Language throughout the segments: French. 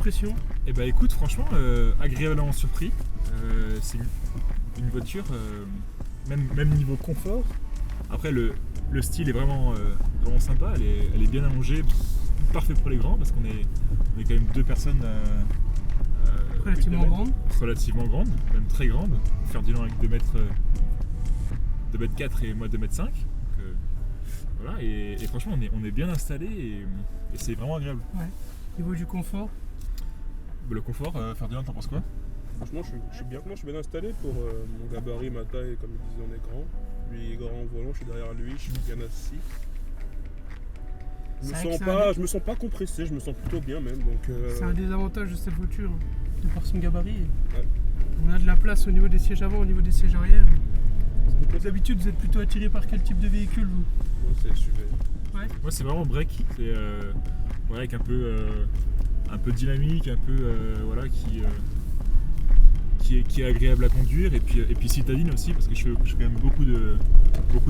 impressions? Eh bah écoute, franchement, agréablement surpris. C'est une voiture, même niveau confort. Après, le style est vraiment sympa, elle est bien allongée, parfait pour les grands parce qu'on est quand même deux personnes relativement grandes, même très grandes. Ferdinand avec 2m4 et moi 2m5. Voilà, et franchement on est bien installé et c'est vraiment agréable. Ouais. Niveau du confort? Le confort, Ferdinand, t'en penses quoi? Franchement, je suis bien installé pour mon gabarit, ma taille, comme il disait, on est grand. Lui est grand au volant, je suis derrière lui, je suis bien assis. Je me sens pas compressé, je me sens plutôt bien même. C'est un des avantages de cette voiture, de par son gabarit. Ouais. On a de la place au niveau des sièges avant, au niveau des sièges arrière. D'habitude, vous êtes plutôt attiré par quel type de véhicule, vous? Moi, c'est SUV. Ouais. Moi, c'est vraiment break. C'est avec un peu dynamique, un peu qui est agréable à conduire et puis citadine aussi parce que je fais quand même beaucoup de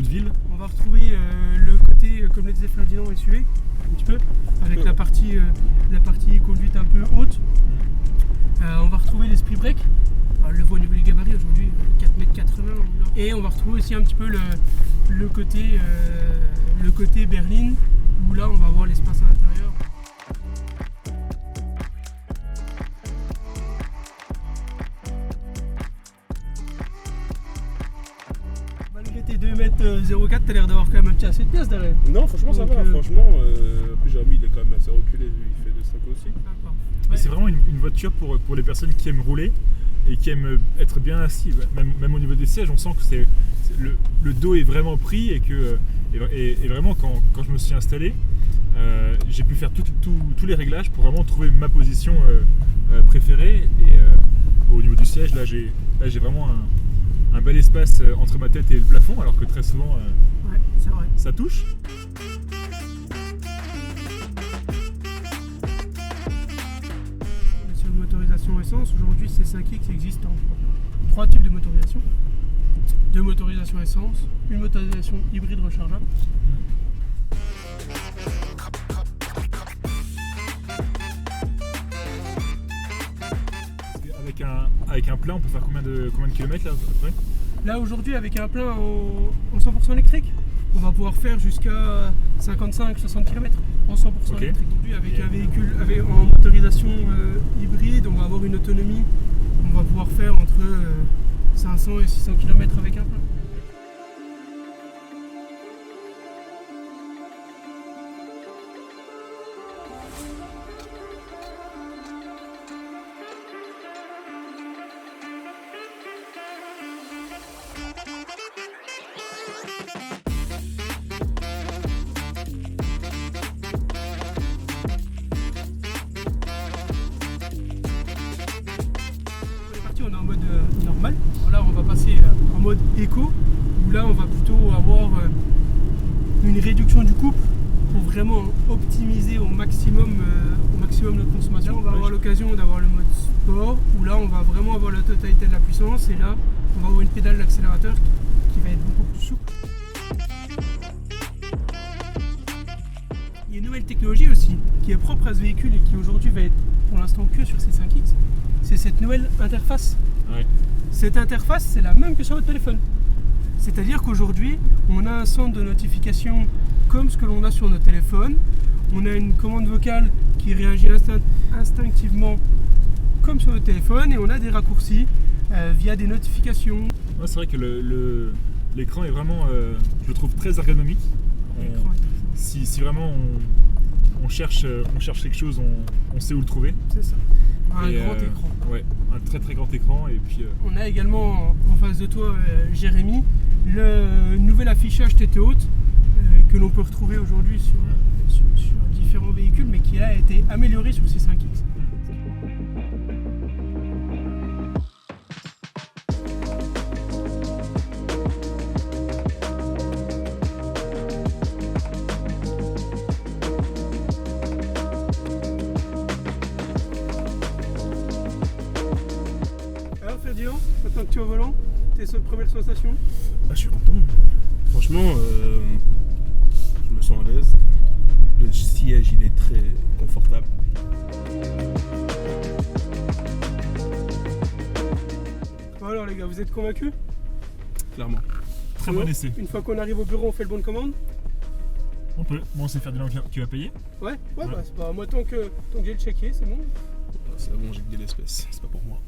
villes. On va retrouver le côté, comme le disait Ferdinand, SUV, un petit peu, avec la partie conduite un peu haute. On va retrouver l'esprit break. On le voit au niveau du gabarit aujourd'hui, 4,80 m. Et on va retrouver aussi un petit peu le côté berline, où là on va avoir l'espace à l'intérieur. Malgré tes 2,04 m, t'as l'air d'avoir quand même un petit assez de place derrière. Non, franchement ça va, franchement. Puis Jérémy il est quand même assez reculé, il fait 2,5 aussi. D'accord. Ouais. C'est vraiment une voiture pour les personnes qui aiment rouler et qui aiment être bien assis. Même au niveau des sièges, on sent que le dos est vraiment pris et que vraiment quand je me suis installé, j'ai pu faire tous les réglages pour vraiment trouver ma position préférée. Et au niveau du siège, là j'ai vraiment un bel espace entre ma tête et le plafond, alors que très souvent ouais, c'est vrai. Ça touche. Sur une motorisation essence, aujourd'hui C5X existe en 3 types de motorisation. 2 motorisations essence, une motorisation hybride rechargeable. Avec un plein, on peut faire combien de kilomètres là à peu près? Là aujourd'hui, avec un plein en 100% électrique, on va pouvoir faire jusqu'à 55-60 km en 100% électrique. Avec un véhicule en motorisation hybride, on va avoir une autonomie, on va pouvoir faire entre 500 et 600 km avec un plein. On est en mode normal. Là, on va passer en mode éco, où là, on va plutôt avoir une réduction du couple pour vraiment optimiser au maximum notre consommation. On va avoir l'occasion d'avoir le mode sport, où là, on va vraiment avoir la totalité de la puissance, et là, on va avoir une pédale d'accélérateur qui va être beaucoup plus souple. Il y a une nouvelle technologie aussi qui est propre à ce véhicule et qui aujourd'hui va être pour l'instant que sur C5X. C'est cette nouvelle interface. Ouais. Cette interface, c'est la même que sur votre téléphone. C'est-à-dire qu'aujourd'hui, on a un centre de notification comme ce que l'on a sur notre téléphone. On a une commande vocale qui réagit instinctivement comme sur notre téléphone, et on a des raccourcis via des notifications. Ouais, c'est vrai que l'écran est vraiment, je le trouve très ergonomique. Si vraiment on cherche quelque chose, on sait où le trouver. C'est ça. Un grand écran. Ouais, un très très grand écran. Et puis, on a également en face de toi, Jérémy, le nouvel affichage tête haute que l'on peut retrouver aujourd'hui sur différents véhicules, mais qui a été amélioré sur C5X. Maintenant que tu es au volant, tes premières sensations? Je suis content. Franchement, je me sens à l'aise. Le siège, il est très confortable. Bon alors les gars, vous êtes convaincus? Clairement. Très bon essai. Une fois qu'on arrive au bureau, on fait le bon de commande? On peut. Bon, c'est Ferdinand qui va payer. Ouais, bah c'est pas moi tant que j'ai le chéquier, c'est bon. C'est bon, j'ai que de l'espèce, c'est pas pour moi.